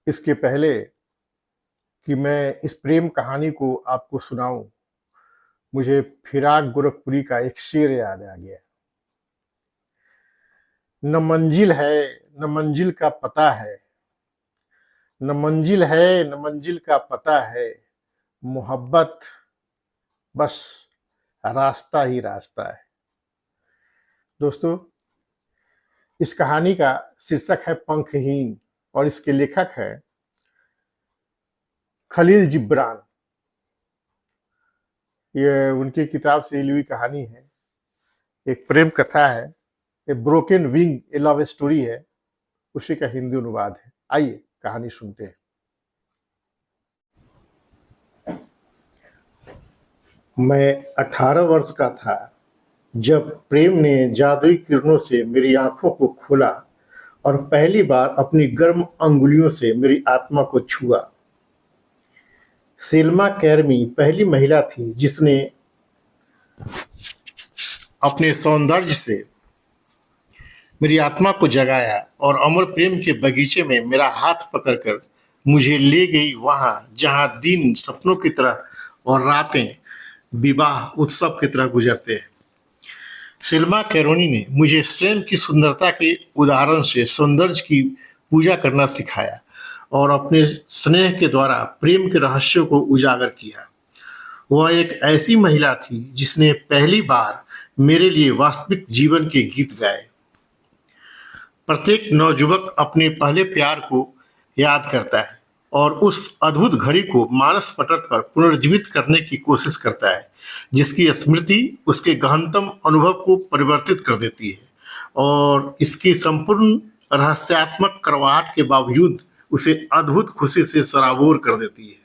इसके पहले कि मैं इस प्रेम कहानी को आपको सुनाऊं, मुझे फिराक गोरखपुरी का एक शेर याद आ गया। न मंजिल है, न मंजिल का पता है, न मंजिल है, न मंजिल का पता है, मोहब्बत बस रास्ता ही रास्ता है। दोस्तों, इस कहानी का शीर्षक है पंखहीन और इसके लेखक है खलील जिब्रान। ये उनकी किताब से ली हुई कहानी है, एक प्रेम कथा है, ए ब्रोकन विंग, ए लव स्टोरी है, उसी का हिंदी अनुवाद है। आइए कहानी सुनते हैं। मैं 18 वर्ष का था जब प्रेम ने जादुई किरणों से मेरी आंखों को खोला और पहली बार अपनी गर्म अंगुलियों से मेरी आत्मा को छुआ। सेल्मा कैरमी पहली महिला थी जिसने अपने सौंदर्य से मेरी आत्मा को जगाया और अमर प्रेम के बगीचे में मेरा हाथ पकड़कर मुझे ले गई, वहां जहां दिन सपनों की तरह और रातें विवाह उत्सव की तरह गुजरते हैं। सिल्मा कैरोनी ने मुझे स्वयं की सुंदरता के उदाहरण से सौंदर्य की पूजा करना सिखाया और अपने स्नेह के द्वारा प्रेम के रहस्यों को उजागर किया। वह एक ऐसी महिला थी जिसने पहली बार मेरे लिए वास्तविक जीवन के गीत गाए। प्रत्येक नवयुवक अपने पहले प्यार को याद करता है और उस अद्भुत घड़ी को मानस पटल पर पुनर्जीवित करने की कोशिश करता है, जिसकी स्मृति उसके गहनतम अनुभव को परिवर्तित कर देती है और इसकी संपूर्ण रहस्यात्मक करवाहट के बावजूद उसे अद्भुत खुशी से सराबोर कर देती है।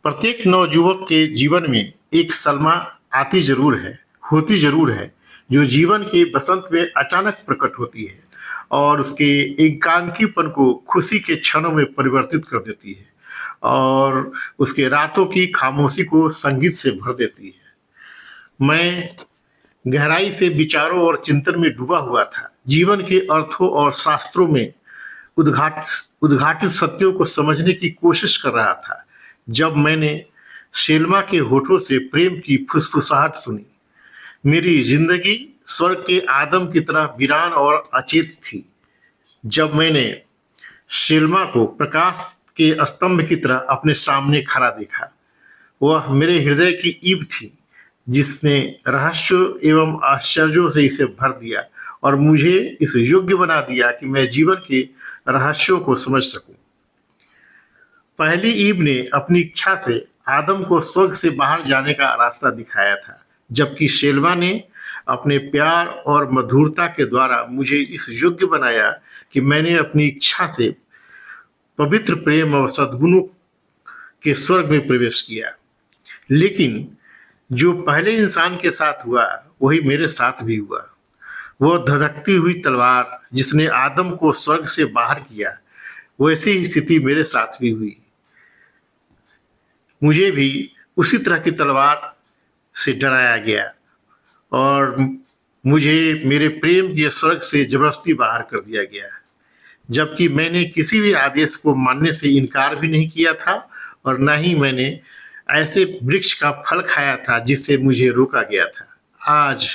प्रत्येक नवयुवक के जीवन में एक सलमा होती जरूर है, जो जीवन के बसंत में अचानक प्रकट होती है और उसके एकांकीपन को खुशी के क्षणों में परिवर्तित कर देती है और उसके रातों की खामोशी को संगीत से भर देती है। मैं गहराई से विचारों और चिंतन में डूबा हुआ था, जीवन के अर्थों और शास्त्रों में उद्घाटित सत्यों को समझने की कोशिश कर रहा था, जब मैंने शेल्मा के होठों से प्रेम की फुसफुसाहट सुनी। मेरी जिंदगी स्वर्ग के आदम की तरह वीरान और अचेत थी जब मैंने शेल्मा को प्रकाश के स्तंभ की तरह अपने सामने खड़ा देखा। वह मेरे हृदय की ईब थी जिसने रहस्यों एवं आश्चर्यों से इसे भर दिया और मुझे इस योग्य बना दिया कि मैं जीवन के रहस्यों को समझ सकूं। पहली ईब ने अपनी इच्छा से आदम को स्वर्ग से बाहर जाने का रास्ता दिखाया था, जबकि शेल्मा ने अपने प्यार और मधुरता के द्वारा मुझे इस योग्य बनाया कि मैंने अपनी इच्छा से पवित्र प्रेम और सद्गुणों के स्वर्ग में प्रवेश किया। लेकिन जो पहले इंसान के साथ हुआ वही मेरे साथ भी हुआ। वह धधकती हुई तलवार जिसने आदम को स्वर्ग से बाहर किया, वैसी ही स्थिति मेरे साथ भी हुई। मुझे भी उसी तरह की तलवार से डराया गया और मुझे मेरे प्रेम के स्वर्ग से जबरदस्ती बाहर कर दिया गया, जबकि मैंने किसी भी आदेश को मानने से इनकार भी नहीं किया था और न ही मैंने ऐसे वृक्ष का फल खाया था जिससे मुझे रोका गया था। आज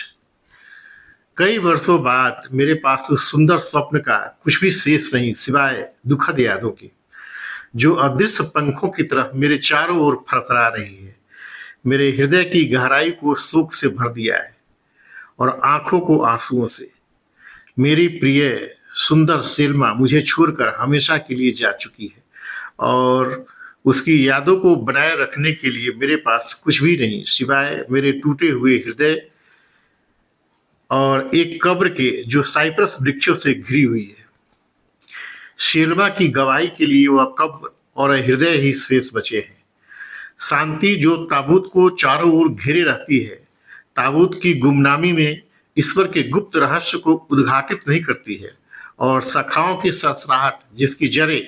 कई वर्षों बाद मेरे पास उस सुंदर स्वप्न का कुछ भी शेष नहीं सिवाय दुखद यादों के, जो अदृश्य पंखों की तरह मेरे चारों ओर फरफरा रही है। मेरे हृदय की गहराई को शोक से भर दिया है और आंखों को आंसुओं से। मेरी प्रिय सुंदर सेल्मा मुझे छोड़कर हमेशा के लिए जा चुकी है और उसकी यादों को बनाए रखने के लिए मेरे पास कुछ भी नहीं सिवाय मेरे टूटे हुए हृदय और एक कब्र के जो साइप्रस वृक्षों से घिरी हुई है। शेल्मा की गवाही के लिए वह कब्र और हृदय ही शेष बचे हैं। शांति जो ताबूत को चारों ओर घेरे रहती है, ताबूत की गुमनामी में ईश्वर के गुप्त रहस्य को उद्घाटित नहीं करती है और शाखाओं की सरसराहट जिसकी जड़ें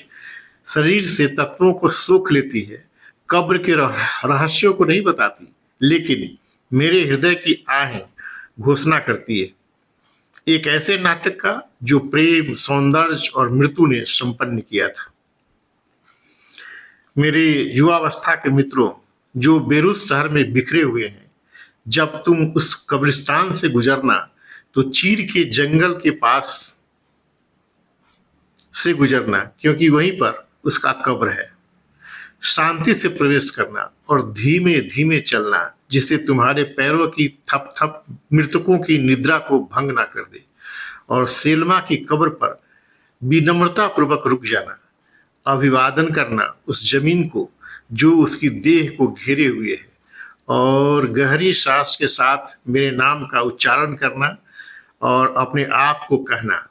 शरीर से तत्वों को सोख लेती है, कब्र के रहस्यों को नहीं बताती, लेकिन मेरे हृदय की आहें घोषणा करती है। एक ऐसे नाटक का जो प्रेम, सौंदर्य और मृत्यु ने संपन्न किया था। मेरे युवावस्था के मित्रों जो बेरूत शहर में बिखरे हुए हैं, जब तुम उस कब्रिस्तान से गुजरना तो चीर के जंगल के पास से गुजरना, क्योंकि वहीं पर उसका कब्र है। शांति से प्रवेश करना और धीमे धीमे चलना, जिससे तुम्हारे पैरों की थप थप मृतकों की निद्रा को भंग ना कर दे। और सेल्मा की कब्र पर विनम्रता पूर्वक रुक जाना, अभिवादन करना उस जमीन को जो उसकी देह को घेरे हुए है, और गहरी सांस के साथ मेरे नाम का उच्चारण करना और अपने आप को कहना,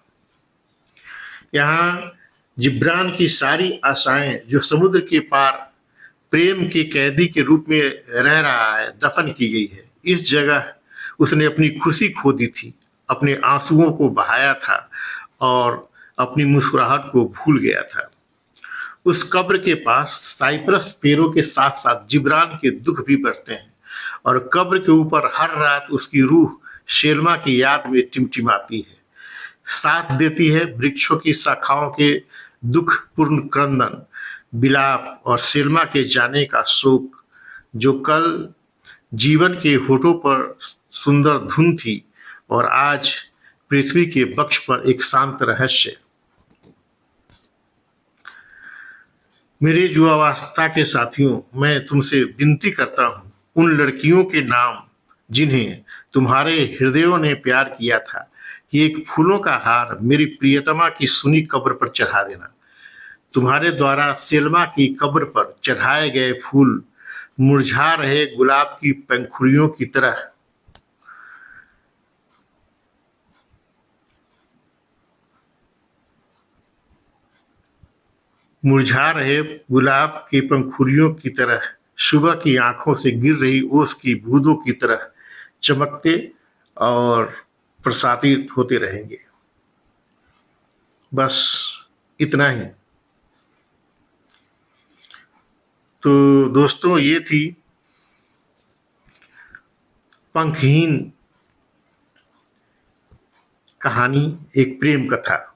यहाँ जिब्रान की सारी आशाएं जो समुद्र के पार प्रेम के कैदी के रूप में रह रहा है, दफन की गई है। इस जगह उसने अपनी खुशी खो दी थी, अपने आंसुओं को बहाया था और अपनी मुस्कुराहट को भूल गया था। उस कब्र के पास साइप्रस पेड़ों के साथ साथ जिब्रान के दुख भी बढ़ते हैं, और कब्र के ऊपर हर रात उसकी रूह शेल्मा की याद में टिमटिमाती है, साथ देती है वृक्षों की शाखाओं के दुखपूर्ण क्रंदन, विलाप और शेल्मा के जाने का शोक, जो कल जीवन के होठों पर सुंदर धुन थी और आज पृथ्वी के वक्ष पर एक शांत रहस्य। मेरे युवावस्था के साथियों, मैं तुमसे विनती करता हूँ, उन लड़कियों के नाम जिन्हें तुम्हारे हृदयों ने प्यार किया था, कि एक फूलों का हार मेरी प्रियतमा की सुनी कब्र पर चढ़ा देना। तुम्हारे द्वारा सेल्मा की कब्र पर चढ़ाए गए फूल मुरझा रहे गुलाब की पंखुड़ियों की तरह सुबह की आंखों से गिर रही ओस की बूंदों की तरह चमकते और प्रसारित होते रहेंगे। बस इतना ही। तो दोस्तों, ये थी पंखहीन कहानी, एक प्रेम कथा।